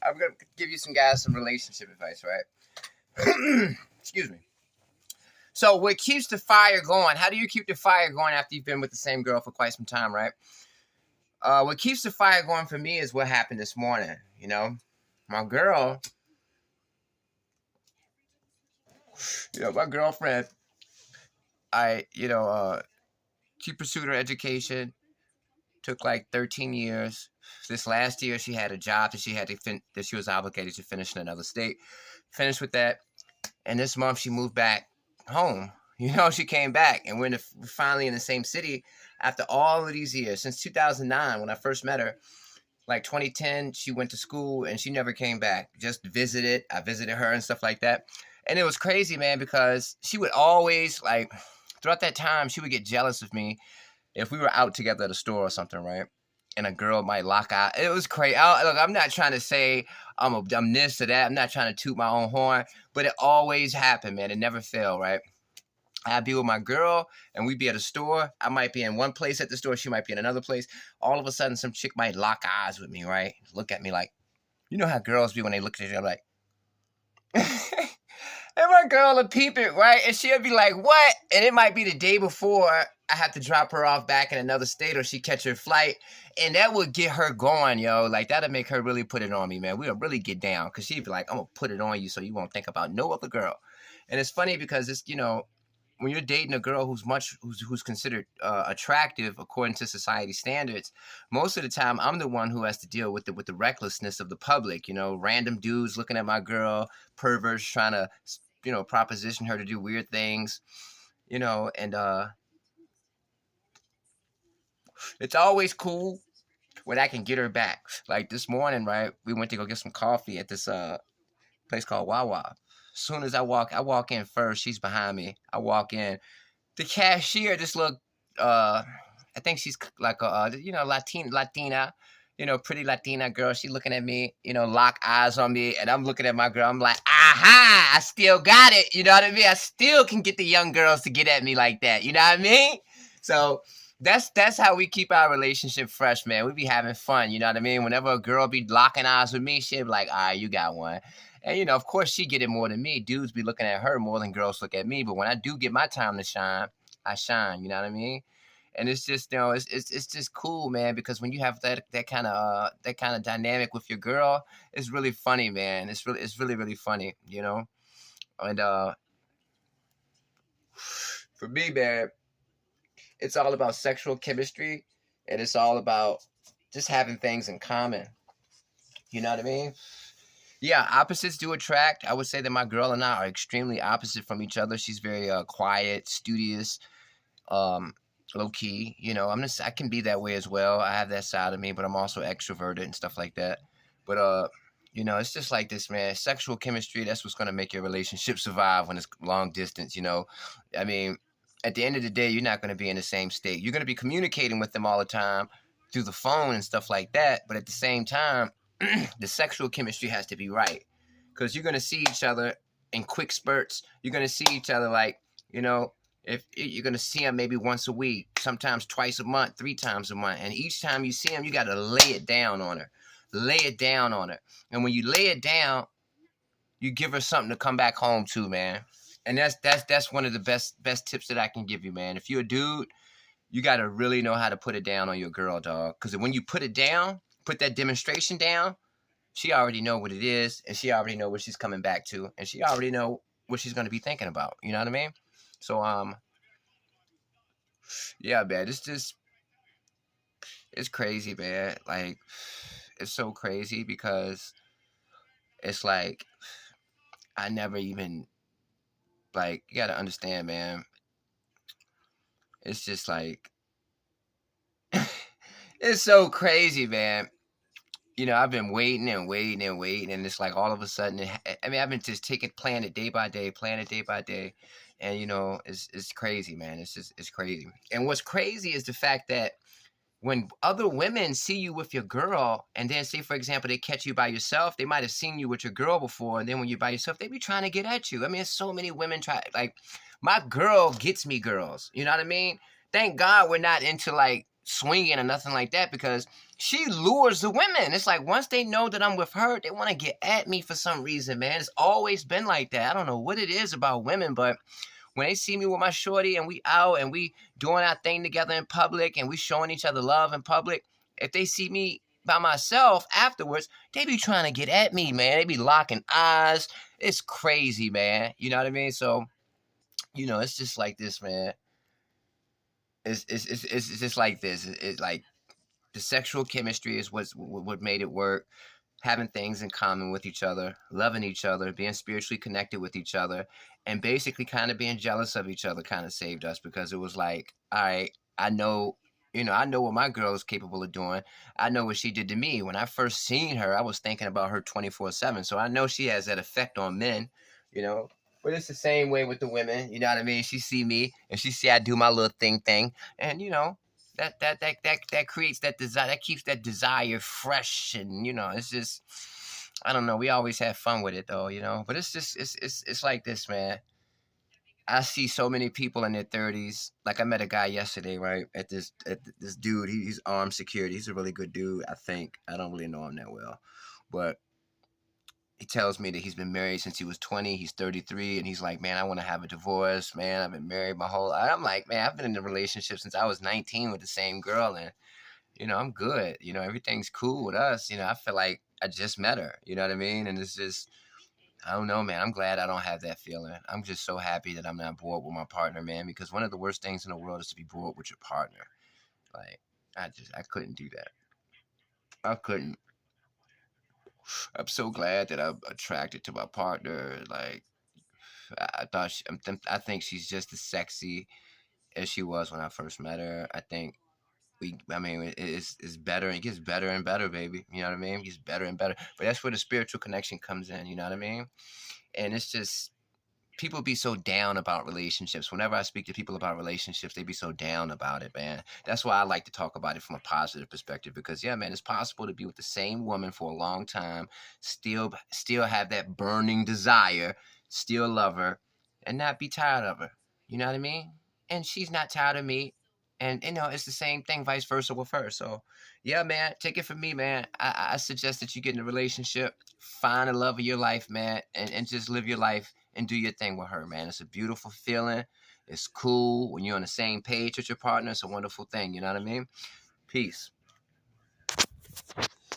I'm gonna give you some guys some relationship advice, right? Excuse me. So what keeps the fire going? How do you keep the fire going after you've been with the same girl for quite some time, right? What keeps the fire going for me is what happened this morning. You know, my girl, my girlfriend, she pursued her education, took like 13 years. This last year, she had a job that that she was obligated to finish in another state. Finished with that, and this month she moved back home. She came back, and we're finally in the same city after all of these years. Since 2009, when I first met her, like 2010, she went to school and she never came back. Just visited. I visited her and stuff like that. And it was crazy, man, because she would always, like, throughout that time, she would get jealous of me if we were out together at a store or something, right? And a girl might lock out. It was crazy. Look, I'm not trying to say I'm this or that. I'm not trying to toot my own horn, but it always happened, man. It never failed, right? I'd be with my girl, and we'd be at a store. I might be in one place at the store. She might be in another place. All of a sudden, some chick might lock eyes with me, right? Look at me like, you know how girls be when they look at you, like, and my girl would peep it, right? And she'll be like, what? And it might be the day before I have to drop her off back in another state or she catch her flight. And that would get her going, yo. Like, that'll make her really put it on me, man. We'll really get down. Because she'd be like, I'm going to put it on you so you won't think about no other girl. And it's funny because it's, when you're dating a girl who's considered attractive according to society standards, most of the time I'm the one who has to deal with the recklessness of the public. Random dudes looking at my girl, perverts trying to proposition her to do weird things. And it's always cool when I can get her back. Like this morning, right? We went to go get some coffee at this place called Wawa. As soon as I walk in first. She's behind me. I walk in. The cashier just looked. I think she's like a Latina, pretty Latina girl. She looking at me. Lock eyes on me, and I'm looking at my girl. I'm like, aha! I still got it. You know what I mean? I still can get the young girls to get at me like that. You know what I mean? So that's how we keep our relationship fresh, man. We be having fun. You know what I mean? Whenever a girl be locking eyes with me, she'll be like, all right, you got one. And, of course, she get it more than me. Dudes be looking at her more than girls look at me. But when I do get my time to shine, I shine. You know what I mean? And it's just, it's just cool, man. Because when you have that kind of dynamic with your girl, it's really funny, man. It's really, really funny, And for me, man, it's all about sexual chemistry, and it's all about just having things in common. You know what I mean? Yeah, opposites do attract. I would say that my girl and I are extremely opposite from each other. She's very quiet, studious, low key. I can be that way as well. I have that side of me, but I'm also extroverted and stuff like that. But it's just like this, man. Sexual chemistry, that's what's gonna make your relationship survive when it's long distance. I mean, at the end of the day, you're not gonna be in the same state. You're gonna be communicating with them all the time through the phone and stuff like that. But at the same time, the sexual chemistry has to be right, because you're going to see each other in quick spurts. You're going to see each other if you're going to see them maybe once a week, sometimes twice a month, 3 times a month. And each time you see them, you got to lay it down on her. And when you lay it down, you give her something to come back home to, man. And that's one of the best tips that I can give you, man. If you're a dude, you got to really know how to put it down on your girl, dog. Because when you put it down, put that demonstration down, she already know what it is, and she already know what she's coming back to, and she already know what she's going to be thinking about. You know what I mean? So, yeah, man, it's crazy, man. Like, it's so crazy because it's like, I never even, like, you got to understand, man. It's just like, it's so crazy, man. I've been waiting and waiting and waiting, and it's like all of a sudden, I've been just playing it day by day, and it's crazy, man. It's crazy. And what's crazy is the fact that when other women see you with your girl, and then say, for example, they catch you by yourself, they might have seen you with your girl before, and then when you're by yourself, they be trying to get at you. So many women try, like, my girl gets me girls. You know what I mean? Thank God we're not into, like, swinging or nothing like that, because she lures the women. It's like once they know that I'm with her, they want to get at me for some reason, man. It's always been like that. I don't know what it is about women, but when they see me with my shorty and we out and we doing our thing together in public and we showing each other love in public, if they see me by myself afterwards, they be trying to get at me, man. They be locking eyes. It's crazy, man. You know what I mean? So, it's just like this, man. It's just like this. It's like the sexual chemistry is what made it work. Having things in common with each other, loving each other, being spiritually connected with each other, and basically kind of being jealous of each other kind of saved us, because it was like, all right, I know, I know what my girl is capable of doing. I know what she did to me. When I first seen her, I was thinking about her 24/7. So I know she has that effect on men, you know. But it's the same way with the women, you know what I mean? She see me and she see I do my little thing, and that creates that desire, that keeps that desire fresh, and it's just, I don't know, we always have fun with it though, but it's just it's like this, man. I see so many people in their 30s. Like I met a guy yesterday, right, at this dude. He's armed security. He's a really good dude, I think. I don't really know him that well, but he tells me that he's been married since he was 20. He's 33, and he's like, man, I want to have a divorce, man. I've been married my whole life. I'm like, man, I've been in a relationship since I was 19 with the same girl, and I'm good. Everything's cool with us. I feel like I just met her. You know what I mean? And it's just, I don't know, man. I'm glad I don't have that feeling. I'm just so happy that I'm not bored with my partner, man, because one of the worst things in the world is to be bored with your partner. Like, I couldn't do that. I couldn't. I'm so glad that I'm attracted to my partner. Like, I think she's just as sexy as she was when I first met her. I think I mean, it's better. It gets better and better, baby. You know what I mean? It gets better and better. But that's where the spiritual connection comes in. You know what I mean? And it's just, people be so down about relationships. Whenever I speak to people about relationships, they be so down about it, man. That's why I like to talk about it from a positive perspective, because yeah, man, it's possible to be with the same woman for a long time, still have that burning desire, still love her, and not be tired of her. You know what I mean? And she's not tired of me. And it's the same thing, vice versa with her. So yeah, man, take it from me, man. I suggest that you get in a relationship, find the love of your life, man, and just live your life and do your thing with her, man. It's a beautiful feeling. It's cool when you're on the same page with your partner. It's a wonderful thing. You know what I mean? Peace.